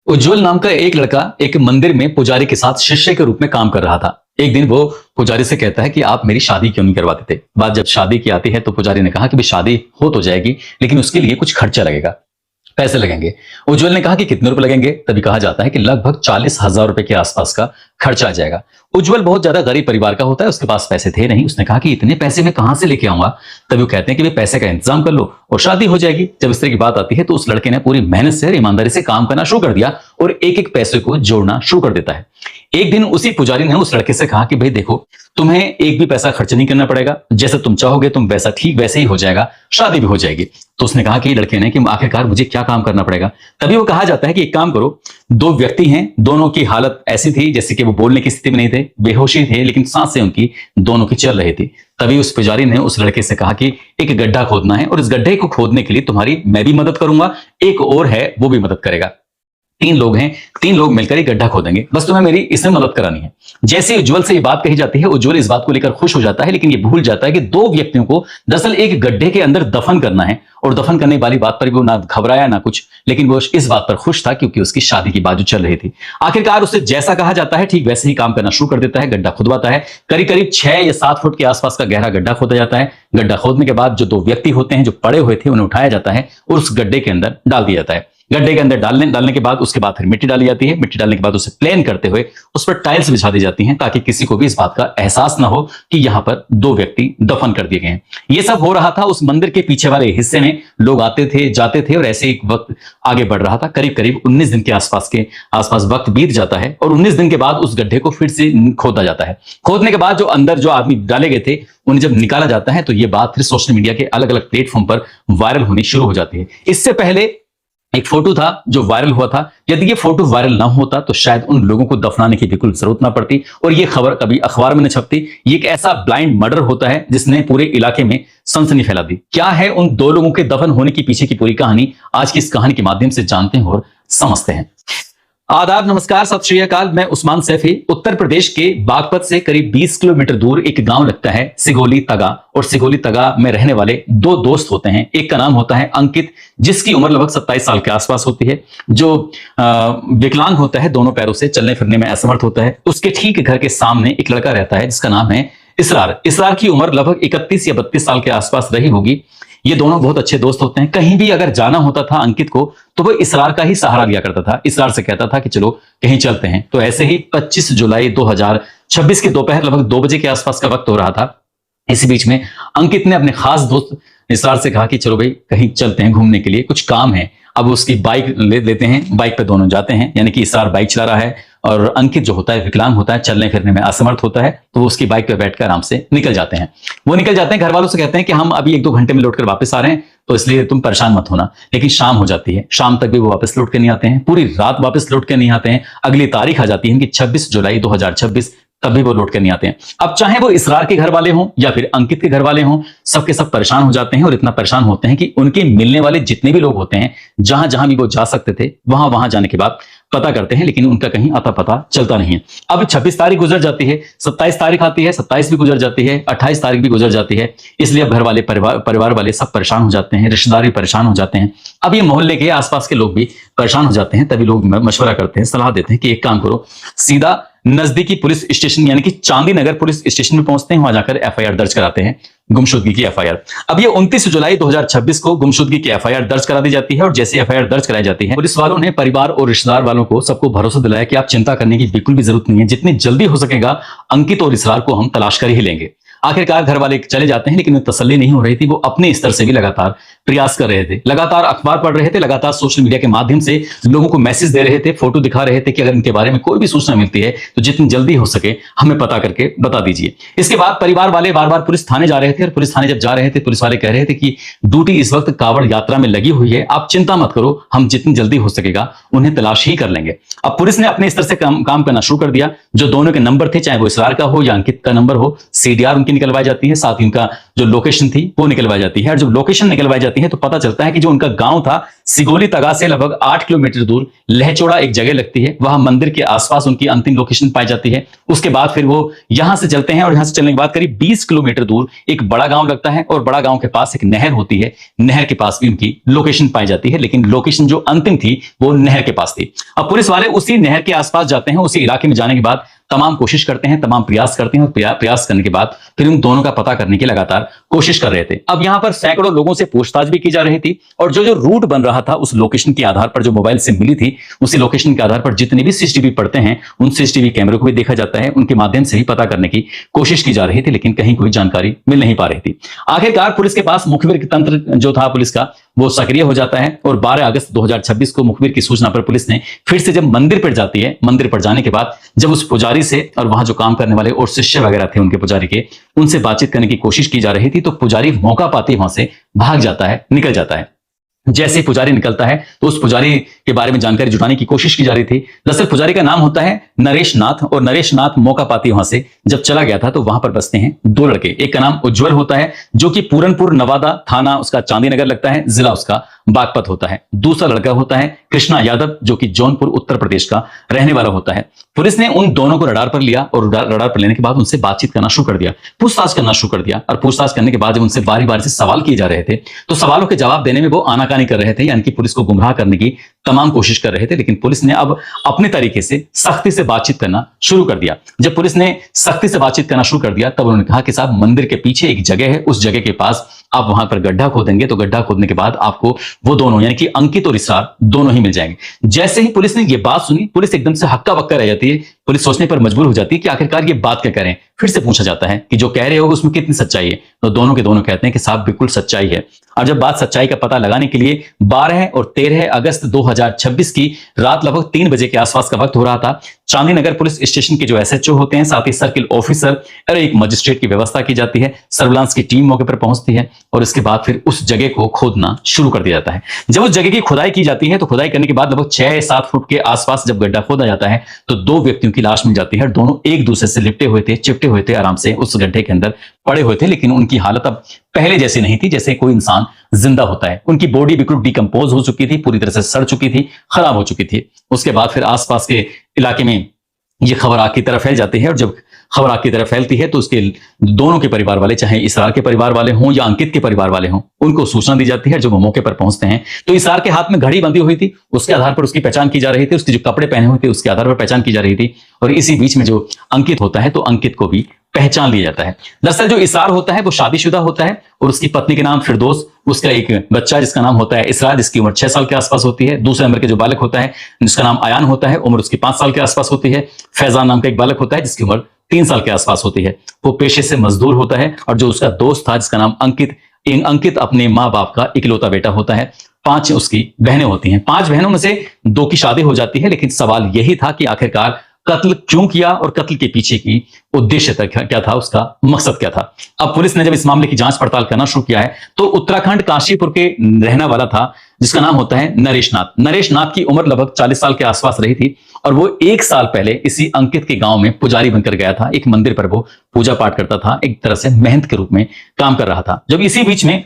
उज्जवल नाम का एक लड़का एक मंदिर में पुजारी के साथ शिष्य के रूप में काम कर रहा था। एक दिन वो पुजारी से कहता है कि आप मेरी शादी क्यों नहीं करवाते थे। बात जब शादी की आती है तो पुजारी ने कहा कि भाई शादी हो तो जाएगी, लेकिन उसके लिए कुछ खर्चा लगेगा, पैसे लगेंगे। उज्जवल ने कहा कि कितने रुपए लगेंगे। तभी कहा जाता है कि लगभग 40,000 रुपए के आसपास का खर्चा आ जाएगा। उज्जवल बहुत ज्यादा गरीब परिवार का होता है, उसके पास पैसे थे नहीं। उसने कहा कि इतने पैसे मैं कहां से लेके आऊंगा। तभी वो कहते हैं कि भाई पैसे का इंतजाम कर लो और शादी हो जाएगी। जब इस तरह की बात आती है तो उस लड़के ने पूरी मेहनत से ईमानदारी से काम करना शुरू कर दिया और एक एक पैसे को जोड़ना शुरू कर देता है। एक दिन उसी पुजारी ने उस लड़के से कहा कि भाई देखो, तुम्हें एक भी पैसा खर्च नहीं करना पड़ेगा, जैसे तुम चाहोगे तुम वैसा ठीक वैसे ही हो जाएगा, शादी भी हो जाएगी। तो उसने कहा कि लड़के ने कि आखिरकार मुझे क्या काम करना पड़ेगा। तभी वो कहा जाता है कि एक काम करो, दो व्यक्ति हैं, दोनों की हालत ऐसी थी जैसे कि वो बोलने की स्थिति में नहीं थे, बेहोशी थे, लेकिन सांसें उनकी दोनों की चल रही थी। तभी उस पुजारी ने उस लड़के से कहा कि एक गड्ढा खोदना है और इस गड्ढे को खोदने के लिए तुम्हारी मैं भी मदद करूंगा, एक और है वो भी मदद करेगा। 3 लोग हैं, 3 लोग मिलकर एक गड्ढा खोदेंगे, बस तुम्हें मेरी इसमें मदद करानी है। जैसे उज्जवल से ये बात कही जाती है, उज्जवल इस बात को लेकर खुश हो जाता है, लेकिन ये भूल जाता है कि 2 व्यक्तियों को दरअसल एक गड्ढे के अंदर दफन करना है। और दफन करने वाली बात पर भी वो ना घबराया ना कुछ, लेकिन वो इस बात पर खुश था क्योंकि उसकी शादी की बात जो चल रही थी। आखिरकार उसे जैसा कहा जाता है ठीक वैसे ही काम करना शुरू कर देता है, गड्ढा खुदवाता है। करीब करीब 6 या 7 फुट के आसपास का गहरा गड्ढा खोदा जाता है। गड्ढा खोदने के बाद जो 2 व्यक्ति होते हैं जो पड़े हुए थे उन्हें उठाया जाता है और उस गड्ढे के अंदर डाल दिया जाता है। गड्ढे के अंदर डालने के बाद उसके बाद फिर मिट्टी डाली जाती है। मिट्टी डालने के बाद उसे प्लेन करते हुए उस पर टाइल्स बिछा दी जाती हैं ताकि किसी को भी इस बात का एहसास ना हो कि यहां पर 2 व्यक्ति दफन कर दिए गए हैं। ये सब हो रहा था उस मंदिर के पीछे वाले हिस्से में। लोग आते थे जाते थे और ऐसे एक वक्त आगे बढ़ रहा था। करीब करीब 19 दिन के आसपास वक्त बीत जाता है और 19 दिन के बाद उस गड्ढे को फिर से खोदा जाता है। खोदने के बाद जो अंदर जो आदमी डाले गए थे उन्हें जब निकाला जाता है तो ये बात फिर सोशल मीडिया के अलग अलग प्लेटफॉर्म पर वायरल होनी शुरू हो जाती है। इससे पहले एक फोटो था जो वायरल हुआ था। यदि ये फोटो वायरल ना होता तो शायद उन लोगों को दफनाने की बिल्कुल जरूरत ना पड़ती और ये खबर कभी अखबार में न छपती। ये एक ऐसा ब्लाइंड मर्डर होता है जिसने पूरे इलाके में सनसनी फैला दी। क्या है उन 2 लोगों के दफन होने के पीछे की पूरी कहानी, आज की इस कहानी के माध्यम से जानते हैं और समझते हैं। आदाब, नमस्कार, सत श्री अकाल। मैं उस्मान सैफी। उत्तर प्रदेश के बागपत से करीब 20 किलोमीटर दूर एक गांव लगता है सिगोली तगा, और सिगोली तगा में रहने वाले 2 दोस्त होते हैं। एक का नाम होता है अंकित, जिसकी उम्र लगभग 27 साल के आसपास होती है, जो विकलांग होता है, दोनों पैरों से चलने फिरने में असमर्थ होता है। उसके ठीक घर के सामने एक लड़का रहता है जिसका नाम है इसरार। इसरार की उम्र लगभग 31 या 32 साल के आसपास रही होगी। ये दोनों बहुत अच्छे दोस्त होते हैं। कहीं भी अगर जाना होता था अंकित को तो वो इसरार का ही सहारा लिया करता था। इसरार से कहता था कि चलो कहीं चलते हैं। तो ऐसे ही 25 जुलाई 2026 के दोपहर लगभग 2 बजे के आसपास का वक्त हो रहा था। इसी बीच में अंकित ने अपने खास दोस्त इसरार से कहा कि चलो भाई कहीं चलते हैं घूमने के लिए, कुछ काम है। अब उसकी बाइक लेते हैं, बाइक पे दोनों जाते हैं। यानी कि इसरार बाइक चला रहा है और अंकित जो होता है विकलांग होता है, चलने फिरने में असमर्थ होता है, तो वो उसकी बाइक पे बैठकर आराम से निकल जाते हैं। वो निकल जाते हैं, घर वालों से कहते हैं कि हम अभी 1-2 घंटे में लौटकर वापस आ रहे हैं, तो इसलिए तुम परेशान मत होना। लेकिन शाम हो जाती है, शाम तक भी वो वापस लौट के नहीं आते हैं, पूरी रात वापस लौट के नहीं आते हैं। अगली तारीख आ जाती है कि 26 जुलाई 2026, तब भी वो लौट कर नहीं आते हैं। अब चाहे वो इसरार के घर वाले हों या फिर अंकित के घर वाले हों, सबके सब परेशान हो जाते हैं और इतना परेशान होते हैं कि उनके मिलने वाले जितने भी लोग होते हैं, जहां जहां भी वो जा सकते थे वहां वहां जाने के बाद पता करते हैं, लेकिन उनका कहीं अता पता चलता नहीं है। अब 26 तारीख गुजर जाती है, 27 तारीख आती है, 27 भी गुजर जाती है, 28 तारीख भी गुजर जाती है। इसलिए अब घर वाले परिवार वाले सब परेशान हो जाते हैं, रिश्तेदार भी परेशान हो जाते हैं। अब ये मोहल्ले के आसपास के लोग भी परेशान हो जाते हैं। तभी लोग मशवरा करते हैं, सलाह देते हैं कि एक काम करो, सीधा नजदीकी पुलिस स्टेशन यानी कि चांदी नगर पुलिस स्टेशन में पहुंचते हैं, वहां जाकर एफआईआर दर्ज कराते हैं, गुमशुदगी की एफआईआर। अब ये 29 जुलाई 2026 को गुमशुदगी की एफआईआर दर्ज करा दी जाती है और जैसे एफआईआर दर्ज कराई जाती है, पुलिस वालों ने परिवार और रिश्तेदार वालों को सबको भरोसा दिलाया कि आप चिंता करने की बिल्कुल भी जरूरत नहीं है, जितनी जल्दी हो सकेगा अंकित और इसरार को हम तलाश कर ही लेंगे। आखिरकार घर वाले चले जाते हैं, लेकिन उन्हें तसल्ली नहीं हो रही थी। वो अपने स्तर से भी लगातार प्रयास कर रहे थे, लगातार अखबार पढ़ रहे थे, लगातार सोशल मीडिया के माध्यम से लोगों को मैसेज दे रहे थे, फोटो दिखा रहे थे कि अगर इनके बारे में कोई भी सूचना मिलती है तो जितनी जल्दी हो सके हमें पता करके बता दीजिए। इसके बाद परिवार वाले बार बार पुलिस थाने जा रहे थे और पुलिस थाने जब जा रहे थे पुलिस वाले कह रहे थे कि ड्यूटी इस वक्त कांवड़ यात्रा में लगी हुई है, आप चिंता मत करो, हम जितनी जल्दी हो सकेगा उन्हें तलाश ही कर लेंगे। अब पुलिस ने अपने स्तर से काम करना शुरू कर दिया। जो दोनों के नंबर थे, चाहे वो इसरार का हो या अंकित का नंबर हो, सीडीआर उनकी निकलवाई जाती है, साथ ही उनका जो लोकेशन थी वो निकलवाई जाती है। और जब लोकेशन निकलवाई जाती है तो पता चलता है कि जो उनका गांव था सिगोली तगा से लगभग 8 किलोमीटर दूर लहचोड़ा एक जगह लगती है, वहां मंदिर के आसपास उनकी अंतिम लोकेशन पाई जाती है। उसके बाद फिर वो यहां से चलते हैं और यहां से चलने के बाद करीब 20 किलोमीटर दूर एक बड़ा गांव लगता है और बड़ा गांव के पास एक नहर होती है, नहर के पास भी उनकी लोकेशन पाई जाती है, लेकिन लोकेशन जो अंतिम थी वो नहर के पास थी। अब पुलिस वाले उसी नहर के आसपास जाते हैं, उसी इलाके में जाने के बाद तमाम कोशिश करते हैं, तमाम प्रयास करते हैं और प्रयास करने के बाद फिर उन दोनों का पता करने की लगातार कोशिश कर रहे थे। अब यहां पर सैकड़ों लोगों से पूछताछ भी की जा रही थी और जो जो रूट बन रहा था उस लोकेशन के आधार पर, जो मोबाइल से मिली थी उसी लोकेशन के आधार पर जितने भी सीसीटीवी पड़ते हैं उन सीसीटीवी कैमरे को भी देखा जाता है, उनके माध्यम से ही पता करने की कोशिश की जा रही थी, लेकिन कहीं कोई जानकारी मिल नहीं पा रही थी। आखिरकार पुलिस के पास मुखबिर तंत्र जो था पुलिस का वो सक्रिय हो जाता है और 12 अगस्त 2026 को मुखबिर की सूचना पर पुलिस ने फिर से जब मंदिर पर जाती है, मंदिर पर जाने के बाद जब उस पुजारी से और वहां जो काम करने वाले और शिष्य वगैरह थे उनके पुजारी के, उनसे बातचीत करने की कोशिश की जा रही थी तो पुजारी मौका पाते वहां से भाग जाता है, निकल जाता है। जैसे ही पुजारी निकलता है तो उस पुजारी के बारे में जानकारी जुटाने की कोशिश की जा रही थी। दरअसल पुजारी का नाम होता है नरेश नाथ और नरेश नाथ मौका पाती वहां से जब चला गया था तो वहां पर बसते हैं 2 लड़के। एक का नाम उज्जवल होता है जो कि पूरनपुर नवादा, थाना उसका चांदीनगर लगता है, जिला उसका बागपत होता है। दूसरा लड़का होता है कृष्णा यादव जो कि जौनपुर उत्तर प्रदेश का रहने वाला होता है। पुलिस ने उन दोनों को रडार पर लिया और रडार पर लेने के बाद उनसे बातचीत करना शुरू कर दिया, पूछताछ करना शुरू कर दिया। और पूछताछ करने के बाद जब उनसे बारी बारी से सवाल किए जा रहे थे तो सवालों के जवाब देने में वो आनाकानी कर रहे थे, यानी कि पुलिस को गुमराह करने की तमाम कोशिश कर रहे थे। लेकिन पुलिस ने अब अपने तरीके से सख्ती से बातचीत करना शुरू कर दिया। जब पुलिस ने सख्ती से बातचीत करना शुरू कर दिया तब उन्होंने कहा कि साहब मंदिर के पीछे एक जगह है, उस जगह के पास आप वहां पर गड्ढा खोदेंगे तो गड्ढा खोदने के बाद आपको वो दोनों यानी कि अंकित और इसरार दोनों ही मिल जाएंगे। जैसे ही पुलिस ने ये बात सुनी पुलिस एकदम से हक्का बक्का रह जाती है। पुलिस सोचने पर मजबूर हो जाती है कि आखिरकार ये बात क्या करें। फिर से पूछा जाता है कि जो कह रहे हो उसमें कितनी सच्चाई है, तो दोनों के दोनों कहते हैं कि साहब बिल्कुल सच्चाई है। और जब बात सच्चाई का पता लगाने के लिए 12 और 13 अगस्त 2026 की रात लगभग 3 बजे के आसपास का वक्त हो रहा था, चांदीनगर पुलिस स्टेशन के जो एसएचओ होते हैं, साथ ही सर्किल ऑफिसर और एक मजिस्ट्रेट की व्यवस्था की जाती है। सर्विलांस की टीम मौके पर पहुंचती है और इसके बाद फिर उस जगह को खोदना शुरू कर दिया जाता है। जब उस जगह की खुदाई की जाती है तो खुदाई करने के बाद लगभग 6-7 फुट के आसपास जब गड्ढा खोदा जाता है तो 2 व्यक्तियों की लाश मिल जाती है। दोनों एक दूसरे से लिपटे हुए थे, चिपटे हुए थे, आराम से उस गड्ढे के अंदर पड़े हुए थे, लेकिन उनकी हालत अब पहले जैसी नहीं थी जैसे कोई इंसान जिंदा होता है। उनकी बॉडी बिल्कुल डिकम्पोज हो चुकी थी, पूरी तरह से सड़ चुकी थी, खराब हो चुकी थी। उसके बाद फिर आसपास के इलाके में ये खबर आग की तरफ फैल जाती है और जब खबर आग की तरफ फैलती है तो उसके दोनों के परिवार वाले, चाहे इसरार के परिवार वाले हों या अंकित के परिवार वाले हों, उनको सूचना दी जाती है। जब वो मौके पर पहुंचते हैं तो इसरार के हाथ में घड़ी बंधी हुई थी, उसके आधार पर उसकी पहचान की जा रही थी, उसके जो कपड़े पहने हुए थे उसके आधार पर पहचान की जा रही थी। और इसी बीच में जो अंकित होता है तो अंकित को भी पहचान लिया जाता है। दरअसल जो इसरार होता है वो शादीशुदा होता है और उसकी पत्नी के नाम फिरदौस, उसका एक बच्चा जिसका नाम होता है इसरार, जिसकी उम्र 6 साल के आसपास होती है। दूसरे नंबर के जो बालक होता है जिसका नाम आयान होता है, उम्र उसकी 5 साल के आसपास होती है। फैजान नाम का एक बालक होता है जिसकी उम्र 3 साल के आसपास होती है। वो पेशे से मजदूर होता है और जो उसका दोस्त था जिसका नाम अंकित, अंकित अपने माँ बाप का इकलौता बेटा होता है। 5 उसकी बहनें होती हैं। 5 बहनों में से 2 की शादी हो जाती है, लेकिन सवाल यही था कि आखिरकार कत्ल क्यों किया और कत्ल के पीछे की उद्देश्य क्या था, उसका मकसद क्या था। अब पुलिस ने जब इस मामले की जांच पड़ताल करना शुरू किया है तो उत्तराखंड काशीपुर के रहने वाला था जिसका नाम होता है नरेश नाथ। नरेश नाथ की उम्र लगभग 40 साल के आसपास रही थी और वो 1 साल पहले इसी अंकित के गांव में पुजारी बनकर गया था। एक मंदिर पर वो पूजा पाठ करता था, एक तरह से महंत के रूप में काम कर रहा था। जब इसी बीच में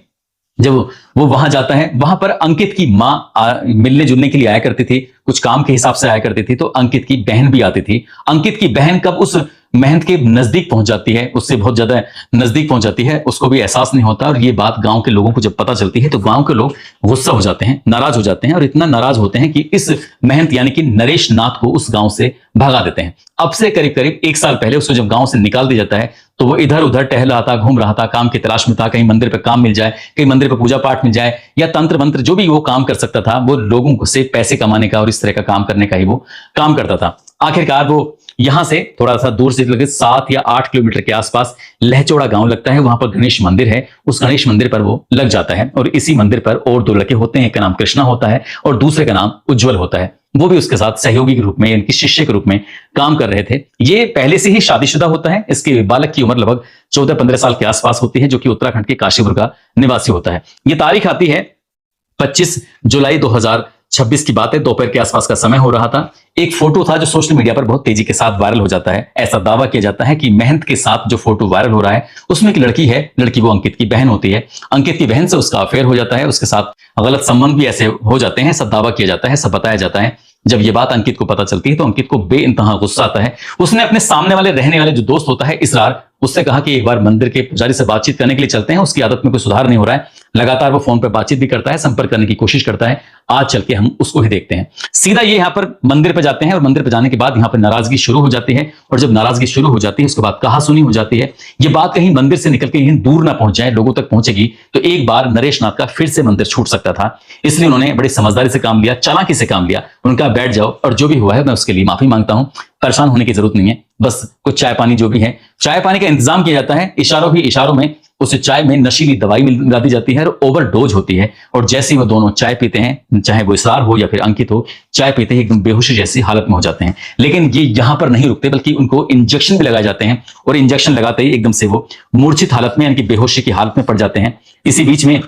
जब वो वहां जाता है, वहां पर अंकित की मां मिलने जुलने के लिए आया करती थी, कुछ काम के हिसाब से आया करती थी, तो अंकित की बहन भी आती थी। अंकित की बहन कब उस महंत के नजदीक पहुंच जाती है, उससे बहुत ज्यादा नजदीक पहुंच जाती है, उसको भी एहसास नहीं होता। और ये बात गांव के लोगों को जब पता चलती है तो गांव के लोग गुस्सा हो जाते हैं, नाराज हो जाते हैं और इतना नाराज होते हैं कि इस महंत यानी कि नरेश नाथ को उस गांव से भगा देते हैं। अब से करीब करीब 1 साल पहले उसको जब गांव से निकाल दिया जाता है तो वो इधर उधर टहल रहा था, घूम रहा था, काम की तलाश में था। कहीं मंदिर पर काम मिल जाए, कहीं मंदिर पर पूजा पाठ मिल जाए या तंत्र मंत्र जो भी वो काम कर सकता था, वो लोगों से पैसे कमाने का और इस तरह का काम करने का ही वो काम करता था। आखिरकार वो यहां से थोड़ा सा दूर से लगभग 7 या 8 किलोमीटर के आसपास लहचोड़ा गांव लगता है, वहां पर गणेश मंदिर है। उस गणेश मंदिर पर वो लग जाता है और इसी मंदिर पर और 2 लड़के होते हैं, एक का नाम कृष्णा होता है और दूसरे का नाम उज्जवल होता है। वो भी उसके साथ सहयोगी के रूप में, यानी कि शिष्य के रूप में काम कर रहे थे। ये पहले से ही शादीशुदा होता है। इसके बालक की उम्र लगभग 14-15 साल के आसपास होती है, जो कि उत्तराखंड के काशीपुर का निवासी होता है। ये तारीख आती है 25 जुलाई 26 की बात है, दोपहर के आसपास का समय हो रहा था। एक फोटो था जो सोशल मीडिया पर बहुत तेजी के साथ वायरल हो जाता है। ऐसा दावा किया जाता है कि महंत के साथ जो फोटो वायरल हो रहा है उसमें एक लड़की है, लड़की वो अंकित की बहन होती है। अंकित की बहन से उसका अफेयर हो जाता है, उसके साथ गलत संबंध भी ऐसे हो जाते हैं, सब दावा किया जाता है, सब बताया जाता है। जब ये बात अंकित को पता चलती है तो अंकित को बेइंतहा गुस्सा आता है। उसने अपने सामने वाले रहने वाले जो दोस्त होता है इसरार, उससे कहा कि एक बार मंदिर के पुजारी से बातचीत करने के लिए चलते हैं, उसकी आदत में कोई सुधार नहीं हो रहा है। लगातार वो फोन पर बातचीत भी करता है, संपर्क करने की कोशिश करता है। आज चल के हम उसको ही देखते हैं। सीधा ये यहाँ पर मंदिर पे जाते हैं और मंदिर पे जाने के बाद यहाँ पर नाराजगी शुरू हो जाती है। और जब नाराजगी शुरू हो जाती है उसके बाद कहासुनी हो जाती है। ये बात कहीं मंदिर से निकल के कहीं दूर ना पहुंच जाए, लोगों तक पहुंचेगी तो एक बार नरेश नाथ का फिर से मंदिर छूट सकता था। इसलिए उन्होंने बड़ी समझदारी से काम लिया, चालाकी से काम लिया। उनका बैठ जाओ और जो भी हुआ है मैं उसके लिए माफी मांगता हूं, परेशान होने की जरूरत नहीं है, बस कुछ चाय पानी जो भी है, चाय पानी का इंतजाम किया जाता है। इशारों ही इशारों में उसे चाय में नशीली दवाई मिला दी जाती है और ओवरडोज होती है। और जैसे ही वो दोनों चाय पीते हैं, चाहे वो इसरार हो या फिर अंकित हो, चाय पीते ही एकदम बेहोशी जैसी हालत में हो जाते हैं। लेकिन ये यहां पर नहीं रुकते, बल्कि उनको इंजेक्शन भी लगाए जाते हैं और इंजेक्शन लगाते ही एकदम से वो मूर्छित हालत में, यानी कि बेहोशी की हालत में पड़ जाते हैं। इसी बीच में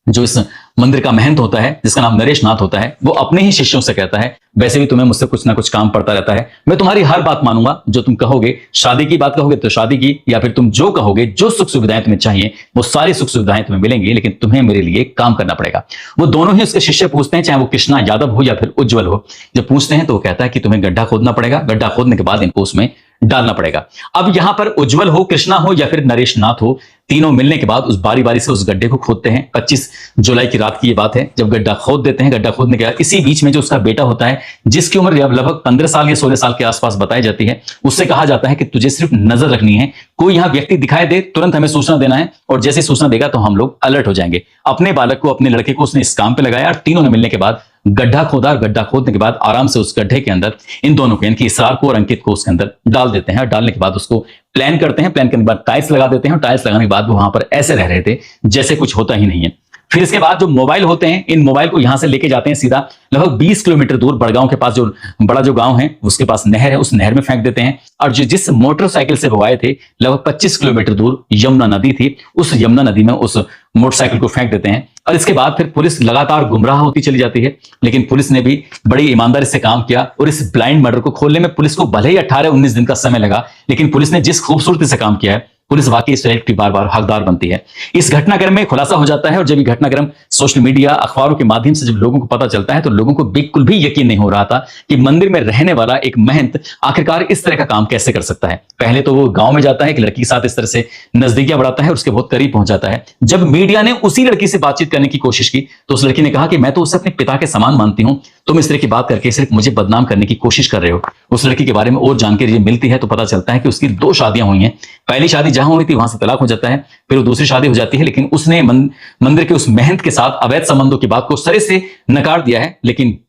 जो इस मंदिर का महंत होता है, जिसका नाम नरेश नाथ होता है, वो अपने ही शिष्यों से कहता है, वैसे भी तुम्हें मुझसे कुछ ना कुछ काम पड़ता रहता है, मैं तुम्हारी हर बात मानूंगा, जो तुम कहोगे, शादी की बात कहोगे तो शादी की, या फिर तुम जो कहोगे, जो सुख सुविधाएं तुम्हें चाहिए वो सारी सुख सुविधाएं तुम्हें मिलेंगी, लेकिन तुम्हें मेरे लिए काम करना पड़ेगा। वो दोनों ही उसके शिष्य पूछते हैं, चाहे वो कृष्णा यादव हो या फिर उज्जवल हो। जब पूछते हैं तो वो कहता है कि तुम्हें गड्ढा खोदना पड़ेगा, गड्ढा खोदने के बाद इनको उसमें डालना पड़ेगा। अब यहां पर उज्जवल हो, कृष्णा हो या फिर नरेश नाथ हो, तीनों मिलने के बाद उस बारी बारी से उस गड्ढे को खोदते हैं। 25 जुलाई की रात की ये बात है, जब गड्ढा खोद देते हैं। गड्ढा खोदने के बाद इसी बीच में जो उसका बेटा होता है, जिसकी उम्र लगभग 15 साल या 16 साल के आसपास बताई जाती है, उससे कहा जाता है कि तुझे सिर्फ नजर रखनी है, कोई यहां व्यक्ति दिखाई दे तुरंत हमें सूचना देना है, और जैसे सूचना देगा तो हम लोग अलर्ट हो जाएंगे। अपने बालक को, अपने लड़के को उसने इस काम पे लगाया और तीनों ने मिलने के बाद गड्ढा खोदा और गड्ढा खोदने के बाद आराम से उस गड्ढे के अंदर इन दोनों को, यानी कि इसरार को और अंकित को, उसके अंदर डाल देते हैं। डालने के बाद उसको प्लान करते हैं, प्लान करने के बाद टाइल्स लगा देते हैं, और टाइल्स लगाने के बाद वो वहां पर ऐसे रह रहे थे जैसे कुछ होता ही नहीं है। फिर इसके बाद जो मोबाइल होते हैं, इन मोबाइल को यहां से लेके जाते हैं सीधा लगभग 20 किलोमीटर दूर बड़गांव के पास, जो बड़ा जो गांव है उसके पास नहर है, उस नहर में फेंक देते हैं। और जिस मोटरसाइकिल से वो आए थे, लगभग 25 किलोमीटर दूर यमुना नदी थी, उस यमुना नदी में उस मोटरसाइकिल को फेंक देते हैं। और इसके बाद फिर पुलिस लगातार गुमराह होती चली जाती है, लेकिन पुलिस ने भी बड़ी ईमानदारी से काम किया। और इस ब्लाइंड मर्डर को खोलने में पुलिस को भले ही 18-19 दिन का समय लगा, लेकिन पुलिस ने जिस खूबसूरती से काम किया है, पुलिस वाकई इस की बार बार हकदार बनती है। इस घटनाक्रम में खुलासा हो जाता है, और जब ये घटनाक्रम सोशल मीडिया, अखबारों के माध्यम से जब लोगों को पता चलता है, तो लोगों को बिल्कुल भी यकीन नहीं हो रहा था कि मंदिर में रहने वाला एक महंत आखिरकार इस तरह का काम कैसे कर सकता है। पहले तो वो गांव में जाता है, एक लड़की के साथ इस तरह से नजदीकियां बढ़ाता है, उसके बहुत करीब पहुंच जाता है। जब मीडिया ने उसी लड़की से बातचीत करने की कोशिश की, तो उस लड़की ने कहा कि मैं तो उसे अपने पिता के समान मानती हूं, तुम इस तरह की बात करके सिर्फ मुझे बदनाम करने की कोशिश कर रहे हो। उस लड़की के बारे में और जानकारी मिलती है तो पता चलता है कि उसकी 2 शादियां हुई हैं। पहली शादी जहां हुई थी वहां से तलाक हो जाता है, फिर वो दूसरी शादी हो जाती है, लेकिन उसने मंदिर के उस महंत के साथ अवैध संबंधों की बात को सरे से नकार दिया है। लेकिन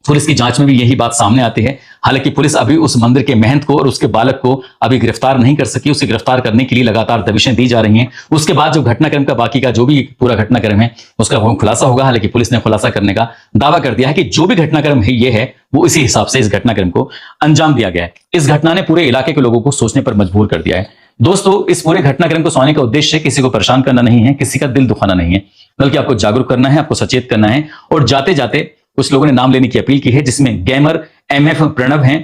पुलिस की जांच में भी यही बात सामने आती है। हालांकि पुलिस अभी उस मंदिर के महंत को और उसके बालक को अभी गिरफ्तार नहीं कर सकी। उसे गिरफ्तार करने के लिए लगातार दबिशें दी जा रही हैं। उसके बाद जो घटनाक्रम का बाकी का जो भी पूरा घटनाक्रम है उसका वो खुलासा होगा। हालांकि पुलिस ने खुलासा करने का दावा कर दिया है कि जो भी घटनाक्रम है ये है, वो इसी हिसाब से इस घटनाक्रम को अंजाम दिया गया है। इस घटना ने पूरे इलाके के लोगों को सोचने पर मजबूर कर दिया है। दोस्तों, इस पूरे घटनाक्रम को सुनाने का उद्देश्य किसी को परेशान करना नहीं है, किसी का दिल दुखाना नहीं है, बल्कि आपको जागरूक करना है, आपको सचेत करना है। और जाते जाते कुछ लोगों ने नाम लेने की अपील की है, जिसमें गैमर MF प्रणव हैं,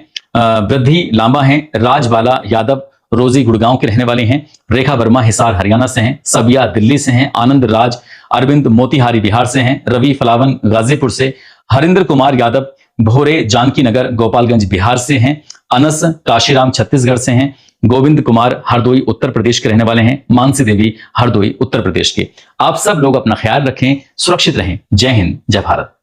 वृद्धि लांबा हैं, राजबाला यादव रोजी गुड़गांव के रहने वाले हैं, रेखा वर्मा हिसार हरियाणा से हैं, सबिया दिल्ली से हैं, आनंद राज अरविंद मोतिहारी बिहार से हैं, रवि फलावन गाजीपुर से, हरिंद्र कुमार यादव भोरे जानकी नगर गोपालगंज बिहार से हैं, अनस काशीराम छत्तीसगढ़ से हैं, गोविंद कुमार हरदोई उत्तर प्रदेश के रहने वाले हैं, मानसी देवी हरदोई उत्तर प्रदेश के। आप सब लोग अपना ख्याल रखें, सुरक्षित रहें। जय हिंद, जय भारत।